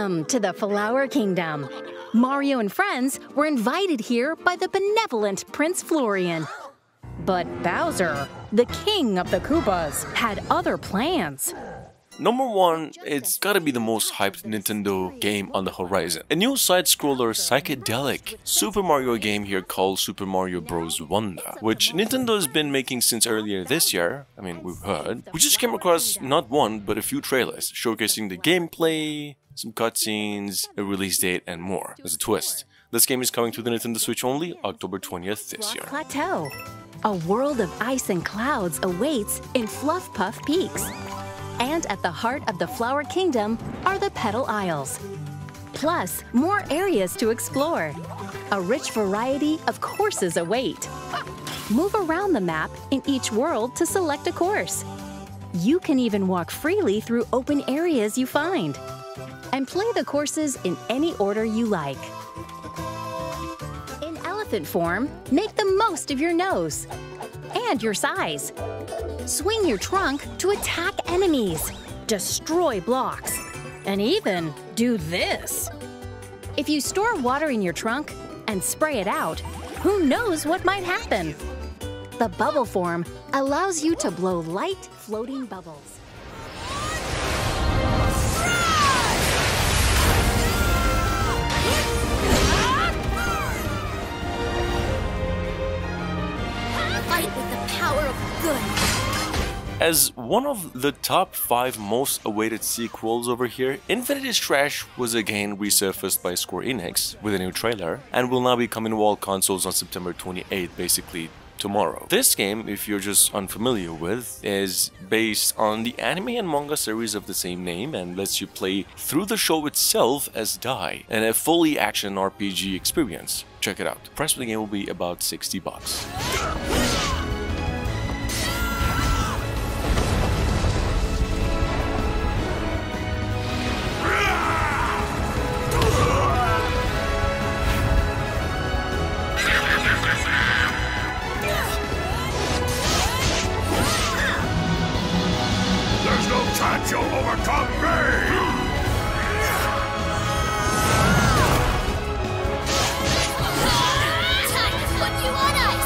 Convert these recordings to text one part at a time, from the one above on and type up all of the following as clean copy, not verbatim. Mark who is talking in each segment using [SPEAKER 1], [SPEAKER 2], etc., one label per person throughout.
[SPEAKER 1] Welcome to the Flower Kingdom. Mario and friends were invited here by the benevolent Prince Florian. But Bowser, the king of the Koopas, had other plans.
[SPEAKER 2] Number 1, it's gotta be the most hyped Nintendo game on the horizon. A new side-scroller psychedelic Super Mario game here called Super Mario Bros. Wonder, which Nintendo has been making since earlier this year. I mean, we've heard. We just came across not one, but a few trailers showcasing the gameplay, some cutscenes, a release date, and more. There's a twist. This game is coming to the Nintendo Switch only October 20th this year.
[SPEAKER 1] Plateau. A world of ice and clouds awaits in Fluff Puff Peaks. And at the heart of the Flower Kingdom are the Petal Isles. Plus, more areas to explore. A rich variety of courses await. Move around the map in each world to select a course. You can even walk freely through open areas you find. And play the courses in any order you like. In elephant form, make the most of your nose and your size. Swing your trunk to attack enemies, destroy blocks, and even do this. If you store water in your trunk and spray it out, who knows what might happen? The bubble form allows you to blow light, floating bubbles. Fight with the power of good.
[SPEAKER 2] As one of the top 5 most awaited sequels over here, Infinity's Trash was again resurfaced by Square Enix with a new trailer and will now be coming to all consoles on September 28th, basically tomorrow. This game, if you're just unfamiliar with, is based on the anime and manga series of the same name and lets you play through the show itself as Dai, and a fully action RPG experience. Check it out. The price for the game will be about $60.
[SPEAKER 3] You'll overcome me!
[SPEAKER 4] Time to put you on ice!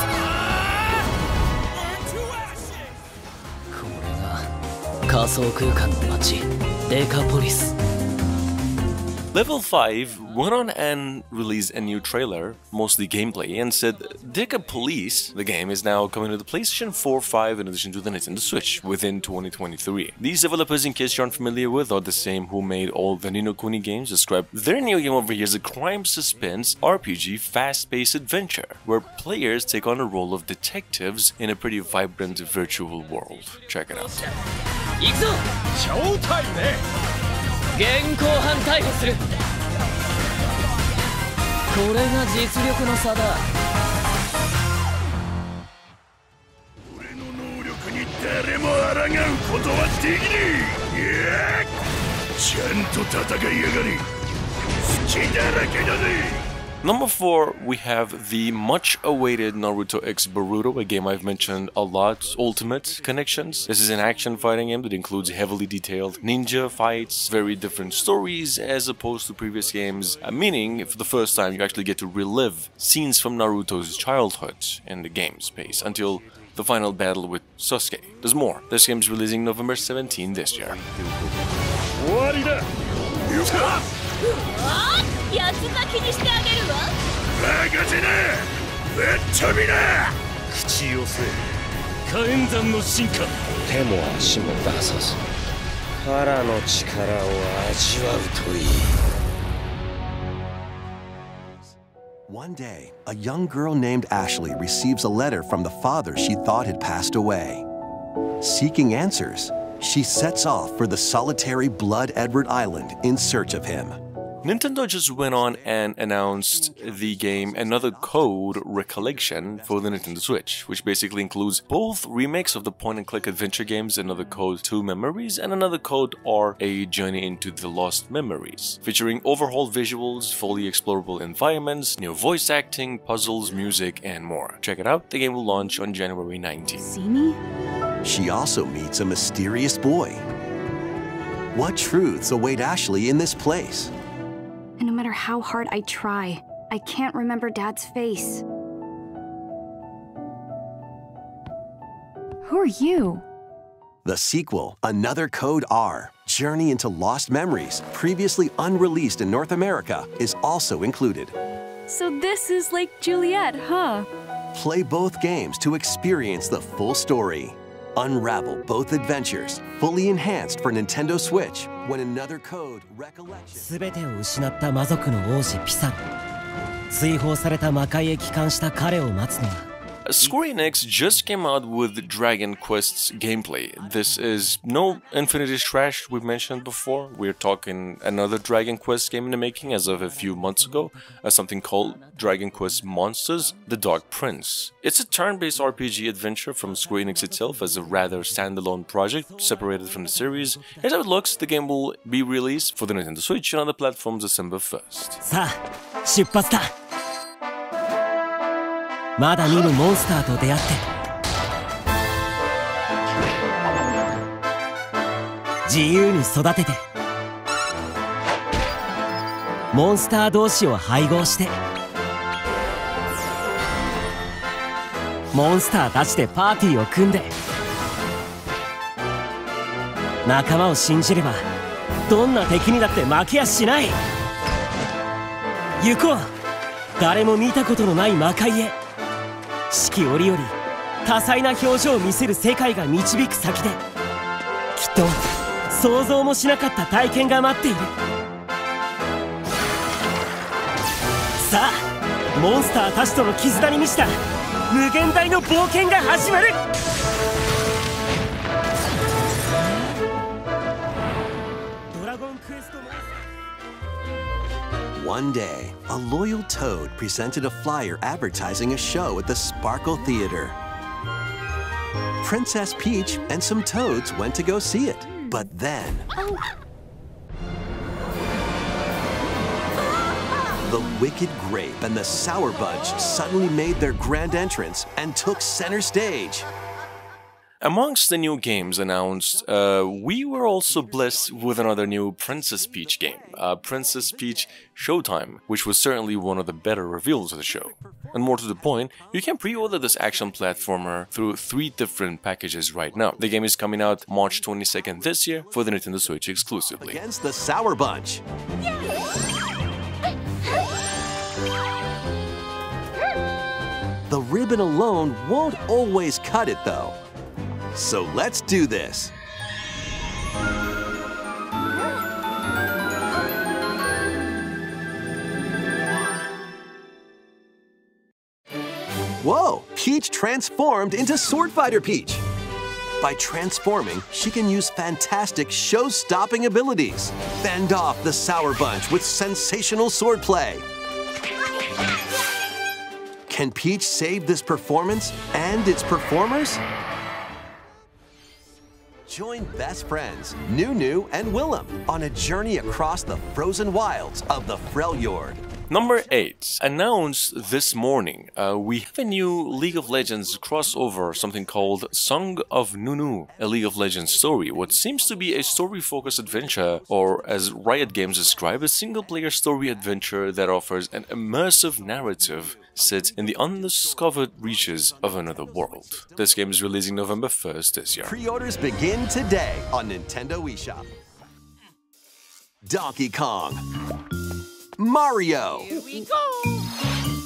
[SPEAKER 2] Level 5 went on and released a new trailer, mostly gameplay, and said Decapolice, the game, is now coming to the PlayStation 4, 5 in addition to the Nintendo Switch within 2023. These developers, in case you're unfamiliar with, are the same who made all the Ni no Kuni games. Describe their new game over here as a crime suspense RPG fast-paced adventure, where players take on the role of detectives in a pretty vibrant virtual world. Check it out.
[SPEAKER 5] 現行犯逮捕するこれが実力の差だ
[SPEAKER 3] 俺の能力に誰も抗うことはできねえいやちゃんと戦いやがれ隙だらけだぜ
[SPEAKER 2] Number 4, we have the much-awaited Naruto X Boruto, a game I've mentioned a lot, Ultimate Connections. This is an action fighting game that includes heavily detailed ninja fights, very different stories as opposed to previous games, meaning for the first time you actually get to relive scenes from Naruto's childhood in the game space until the final battle with Sasuke. There's more. This game's releasing November 17 this year.
[SPEAKER 4] 八つ咲きにしてあげるわ
[SPEAKER 3] 任せなぶっ飛びな
[SPEAKER 5] 口寄せ火炎山の進化
[SPEAKER 6] 手も足も出さずカラの力を味わうといい
[SPEAKER 7] One day, a young girl named Ashley receives a letter from the father she thought had passed away. Seeking answers, she sets off for the solitary Blood Edward Island in search of him.
[SPEAKER 2] Nintendo just went on and announced the game Another Code Recollection for the Nintendo Switch, which basically includes both remakes of the point-and-click adventure games Another Code 2 Memories and Another Code R A Journey into the Lost Memories, featuring overhauled visuals, fully explorable environments, new voice acting, puzzles, music, and more. Check it out, the game will launch on January 19th.
[SPEAKER 1] See me?
[SPEAKER 7] She also meets a mysterious boy. What truths await Ashley in this place?
[SPEAKER 8] no matter how hard I try, I can't remember Dad's face. Who are you?
[SPEAKER 7] The sequel, Another Code R, Journey into Lost Memories, previously unreleased in North America, is also included.
[SPEAKER 8] So this is like Juliet, huh?
[SPEAKER 7] Play both games to experience the full story. Unravel both adventures, fully enhanced for Nintendo Switch, when Another Code Recollection.
[SPEAKER 9] 全てを失った魔族の王子ピサロ。追放された魔界へ帰還した彼を待つのは。
[SPEAKER 2] Square Enix just came out with Dragon Quest's gameplay. This is no Infinity Trash we've mentioned before. We're talking another Dragon Quest game in the making as of a few months ago, something called Dragon Quest Monsters: The Dark Prince. It's a turn-based RPG adventure from Square Enix itself as a rather standalone project, separated from the series. Here's how it looks. The game will be released for the Nintendo Switch and other platforms December 1st.
[SPEAKER 9] さあ、出発だ。 まだ見ぬモンスターと出会って自由に育ててモンスター同士を配合してモンスターたちでパーティーを組んで仲間を信じればどんな敵にだって負けやしない行こう誰も見たことのない魔界へ 四季折々多彩な表情を見せる世界が導く先できっと想像もしなかった体験が待っているさあモンスターたちとの絆に満ちた無限大の冒険が始まる
[SPEAKER 7] One day, a loyal toad presented a flyer advertising a show at the Sparkle Theater. Princess Peach and some toads went to go see it, but then... The Wicked Grape and the Sour Bunch suddenly made their grand entrance and took center stage.
[SPEAKER 2] Amongst the new games announced, we were also blessed with another new Princess Peach game, Princess Peach Showtime, which was certainly one of the better reveals of the show. And more to the point, you can pre-order this action platformer through 3 different packages right now. The game is coming out March 22nd this year for the Nintendo Switch exclusively.
[SPEAKER 7] Against the Sour Bunch. The ribbon alone won't always cut it though. So let's do this. Whoa! Peach transformed into Sword Fighter Peach! By transforming, she can use fantastic show-stopping abilities. Fend off the Sour Bunch with sensational swordplay. Can Peach save this performance and its performers? Join best friends, Nunu and Willem, on a journey across the frozen wilds of the Freljord.
[SPEAKER 2] Number 8. Announced this morning, we have a new League of Legends crossover, something called Song of Nunu, a League of Legends story, what seems to be a story-focused adventure, or as Riot Games describe, a single-player story adventure that offers an immersive narrative set in the undiscovered reaches of another world. This game is releasing November 1st this year.
[SPEAKER 7] Pre-orders begin today on Nintendo eShop. Donkey Kong. Mario!
[SPEAKER 4] Here we go!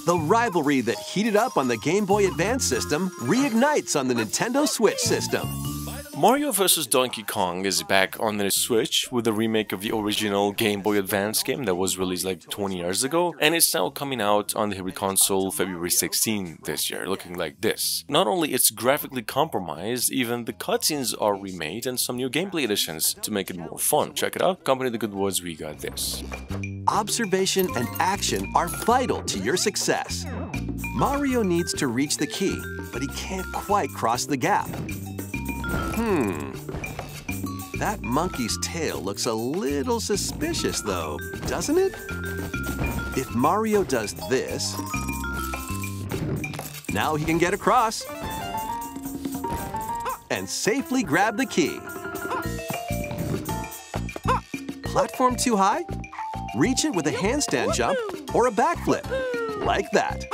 [SPEAKER 7] The rivalry that heated up on the Game Boy Advance system reignites on the Nintendo Switch system.
[SPEAKER 2] Mario vs. Donkey Kong is back on the Switch with a remake of the original Game Boy Advance game that was released like 20 years ago, and it's now coming out on the Hybrid console February 16 this year, looking like this. Not only it's graphically compromised, even the cutscenes are remade and some new gameplay additions to make it more fun. Check it out, accompany the good words, we got this.
[SPEAKER 7] Observation and action are vital to your success. Mario needs to reach the key, but he can't quite cross the gap. That monkey's tail looks a little suspicious though, doesn't it? If Mario does this, now he can get across and safely grab the key. Platform too high? reach it with a handstand jump or a backflip, like that.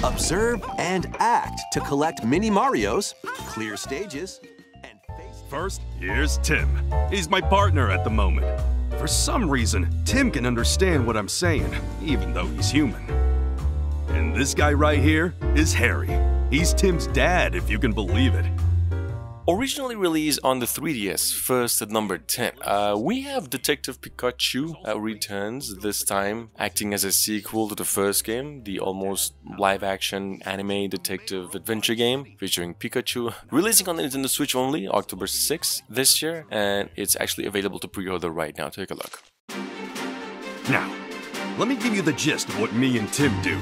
[SPEAKER 7] Observe and act to collect mini Marios, clear stages, and face...
[SPEAKER 3] First, here's Tim. He's my partner at the moment. For some reason, Tim can understand what I'm saying, even though he's human. And this guy right here is Harry. He's Tim's dad, if you can believe it.
[SPEAKER 2] Originally released on the 3DS, first at number 10, we have Detective Pikachu returns, this time acting as a sequel to the first game, the almost live-action anime detective adventure game featuring Pikachu, releasing on the Nintendo Switch only, October 6th this year, and it's actually available to pre-order right now. Take a look.
[SPEAKER 3] Now, let me give you the gist of what me and Tim do.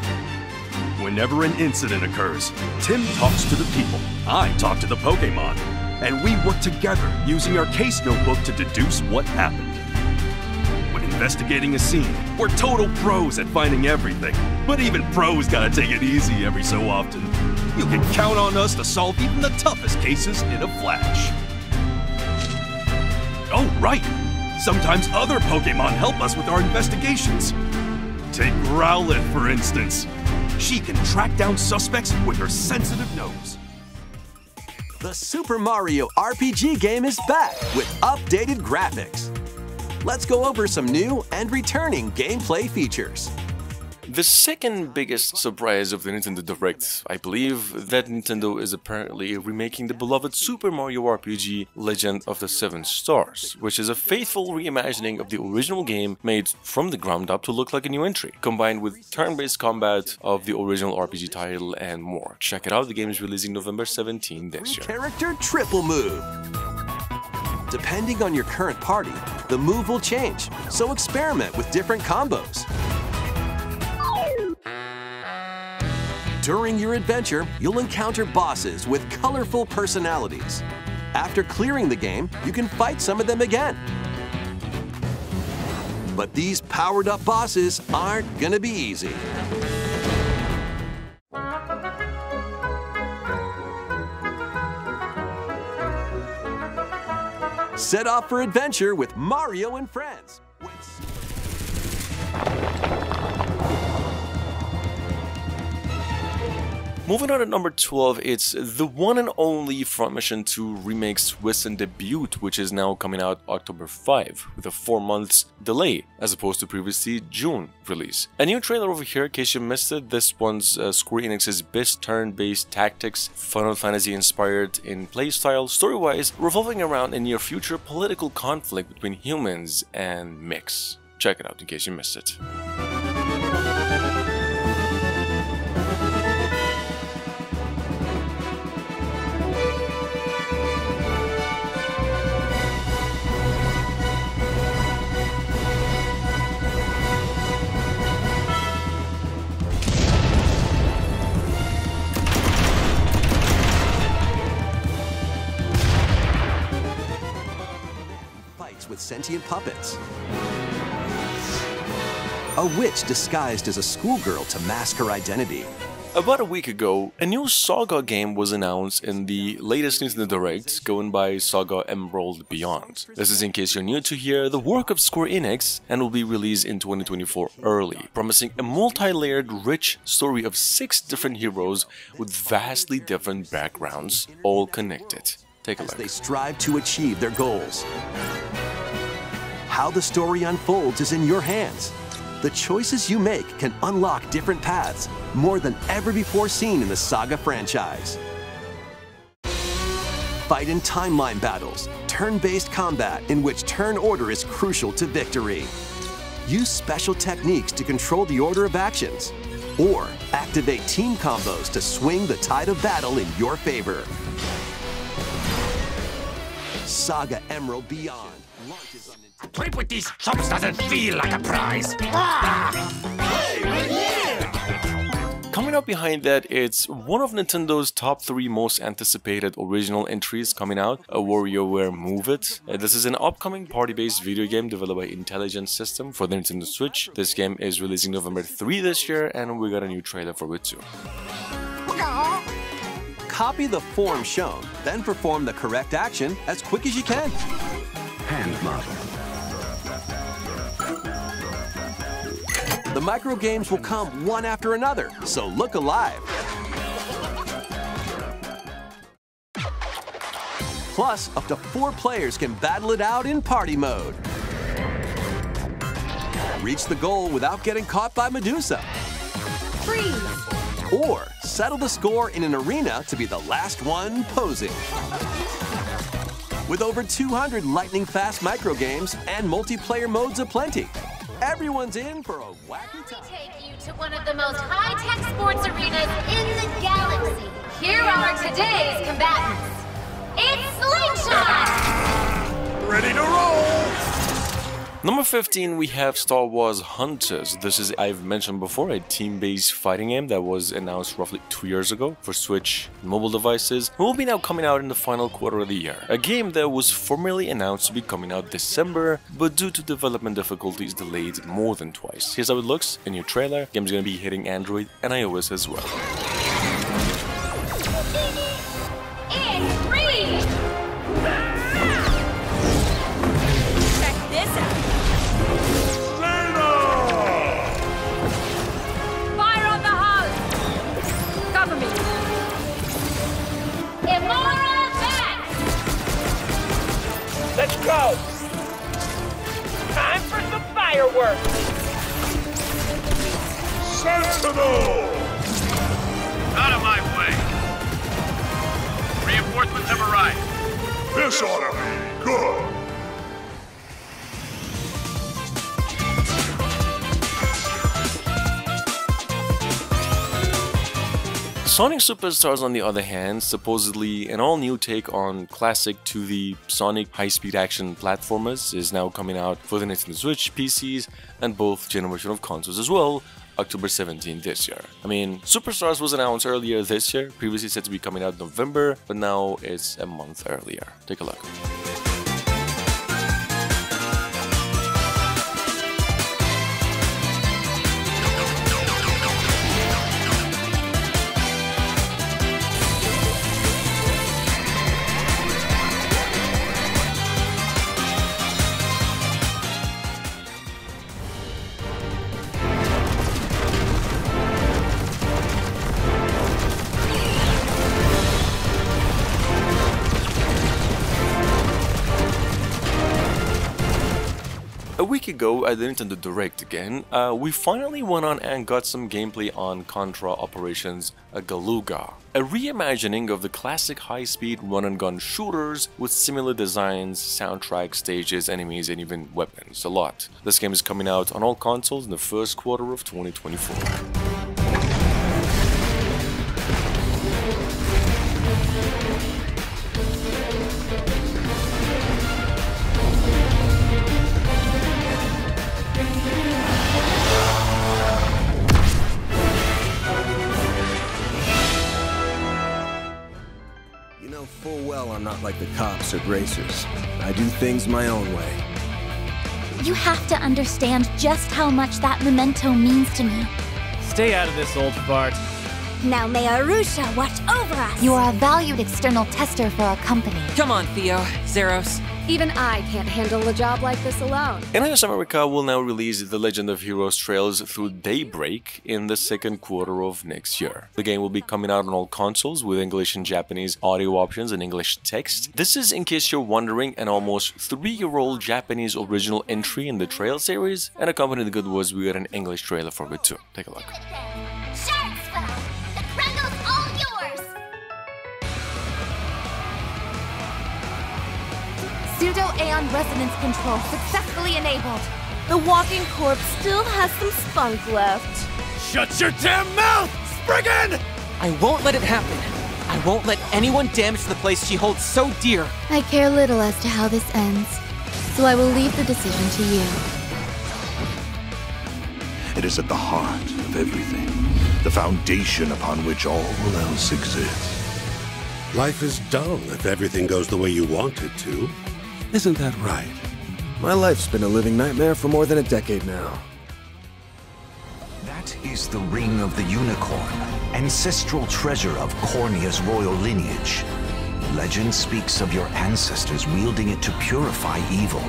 [SPEAKER 3] Whenever an incident occurs, Tim talks to the people, I talk to the Pokémon, and we work together using our case notebook to deduce what happened. When investigating a scene, we're total pros at finding everything, but even pros gotta take it easy every so often. You can count on us to solve even the toughest cases in a flash. Oh, right! Sometimes other Pokémon help us with our investigations. Take Rowlet, for instance. She can track down suspects with her sensitive nose.
[SPEAKER 7] The Super Mario RPG game is back with updated graphics. Let's go over some new and returning gameplay features.
[SPEAKER 2] The second biggest surprise of the Nintendo Direct, I believe, that Nintendo is apparently remaking the beloved Super Mario RPG Legend of the Seven Stars, which is a faithful reimagining of the original game made from the ground up to look like a new entry, combined with turn-based combat of the original RPG title and more. Check it out, the game is releasing November 17 this year.
[SPEAKER 7] Character triple move. Depending on your current party, the move will change, so experiment with different combos. During your adventure, you'll encounter bosses with colorful personalities. After clearing the game, you can fight some of them again. But these powered-up bosses aren't gonna be easy. Set off for adventure with Mario and friends.
[SPEAKER 2] Moving on at number 12, it's the one and only Front Mission 2 Remake's Twist and Debut, which is now coming out October 5, with a 4 months delay, as opposed to previously June release. A new trailer over here, in case you missed it. This one's Square Enix's best turn-based tactics, Final Fantasy inspired in playstyle, story-wise, revolving around a near-future political conflict between humans and mechs. Check it out in case you missed it.
[SPEAKER 7] With sentient puppets. A witch disguised as a schoolgirl to mask her identity.
[SPEAKER 2] About a week ago, a new Saga game was announced in the latest Nintendo Direct, going by Saga Emerald Beyond. This is, in case you're new to here, the work of Square Enix and will be released in 2024 early, promising a multi-layered, rich story of 6 different heroes with vastly different backgrounds, all connected. Take a look.
[SPEAKER 7] As they strive to achieve their goals. How the story unfolds is in your hands. The choices you make can unlock different paths, more than ever before seen in the Saga franchise. Fight in timeline battles, turn-based combat in which turn order is crucial to victory. Use special techniques to control the order of actions, or activate team combos to swing the tide of battle in your favor. Saga Emerald Beyond.
[SPEAKER 5] Trip with these shops doesn't feel like a prize.
[SPEAKER 2] Coming up behind that, it's one of Nintendo's top 3 most anticipated original entries coming out, a WarioWare Move It. This is an upcoming party-based video game developed by Intelligent System for the Nintendo Switch. This game is releasing November 3 this year, and we got a new trailer for it too.
[SPEAKER 7] Copy the form shown, then perform the correct action as quick as you can.
[SPEAKER 3] hand model.
[SPEAKER 7] The micro games will come one after another, so look alive. Plus, up to 4 players can battle it out in party mode. Reach the goal without getting caught by Medusa.
[SPEAKER 1] Freeze!
[SPEAKER 7] Or settle the score in an arena to be the last one posing. With over 200 lightning-fast micro games and multiplayer modes aplenty, everyone's in for a wacky time.
[SPEAKER 4] Take you to one of the most high-tech sports arenas in the galaxy. Here are today's combatants. It's Slingshot!
[SPEAKER 3] Ready to roll!
[SPEAKER 2] Number 15, we have Star Wars Hunters. This is, I've mentioned before, a team-based fighting game that was announced roughly 2 years ago for Switch and mobile devices, and will be now coming out in the final quarter of the year. A game that was formally announced to be coming out December, but due to development difficulties delayed more than twice. Here's how it looks, a new trailer. The game's gonna be hitting Android and iOS as well.
[SPEAKER 10] Let's go! Time for some fireworks!
[SPEAKER 3] Sentinel!
[SPEAKER 11] Out of my way! Reinforcements have arrived.
[SPEAKER 3] This ought to be good!
[SPEAKER 2] Sonic Superstars, on the other hand, supposedly an all-new take on classic 2D Sonic high-speed action platformers, is now coming out for the Nintendo Switch, PCs, and both generation of consoles as well, October 17 this year. I mean, Superstars was announced earlier this year, previously said to be coming out in November, but now it's a month earlier. Take a look. A week ago at the Nintendo Direct again, we finally went on and got some gameplay on Contra Operations Galuga, a reimagining of the classic high-speed run-and-gun shooters with similar designs, soundtrack, stages, enemies, and even weapons. A lot. This game is coming out on all consoles in the first quarter of 2024.
[SPEAKER 6] Full well I'm not like the cops or racers. I do things my own way.
[SPEAKER 4] You have to understand just how much that memento means to me.
[SPEAKER 5] Stay out of this, old fart.
[SPEAKER 4] Now may Arusha watch over us. You are a valued external tester for our company.
[SPEAKER 12] Come on, Theo, Zeros.
[SPEAKER 1] Even I can't handle a job like this alone.
[SPEAKER 2] NIS America will now release The Legend of Heroes Trails through Daybreak in the second quarter of next year. The game will be coming out on all consoles with English and Japanese audio options and English text. This is, in case you're wondering, an almost 3-year-old Japanese original entry in the Trail series, and accompanying the good was we got an English trailer for it too. Take a look.
[SPEAKER 4] Pseudo-Aeon resonance control successfully enabled. The walking corpse still has some spunk left.
[SPEAKER 5] Shut your damn mouth, Spriggan!
[SPEAKER 12] I won't let it happen. I won't let anyone damage the place she holds so dear.
[SPEAKER 13] I care little as to how this ends, so I will leave the decision to you.
[SPEAKER 3] It is at the heart of everything, the foundation upon which all else exists.
[SPEAKER 14] Life is dull if everything goes the way you want it to. Isn't that right?
[SPEAKER 6] My life's been a living nightmare for more than a decade now.
[SPEAKER 15] That is the Ring of the Unicorn, ancestral treasure of Cornia's royal lineage. Legend speaks of your ancestors wielding it to purify evil.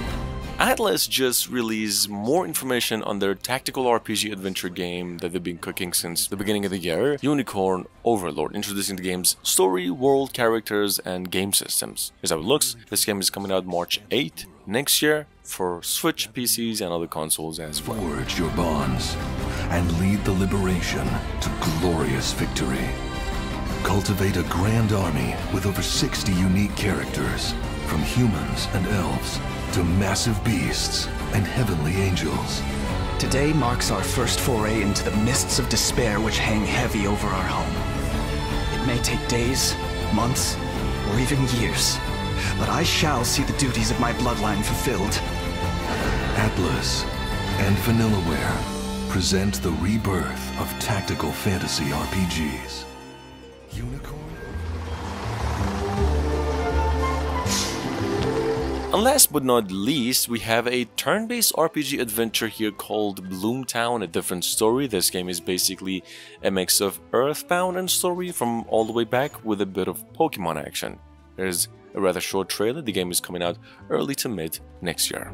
[SPEAKER 2] Atlus just released more information on their tactical RPG adventure game that they've been cooking since the beginning of the year, Unicorn Overlord, introducing the game's story, world, characters, and game systems. Here's how it looks. This game is coming out March 8th next year for Switch, PCs, and other consoles as well.
[SPEAKER 3] Forge your bonds and lead the liberation to glorious victory. Cultivate a grand army with over 60 unique characters, from humans and elves to massive beasts and heavenly angels.
[SPEAKER 16] Today marks our first foray into the mists of despair which hang heavy over our home. It may take days, months, or even years, but I shall see the duties of my bloodline fulfilled.
[SPEAKER 3] Atlus and Vanillaware present the rebirth of tactical fantasy RPGs. Unicorn?
[SPEAKER 2] And last but not least, we have a turn-based RPG adventure here called Bloomtown, a different story. This game is basically a mix of Earthbound and story from all the way back with a bit of Pokemon action. There's a rather short trailer. The game is coming out early to mid next year.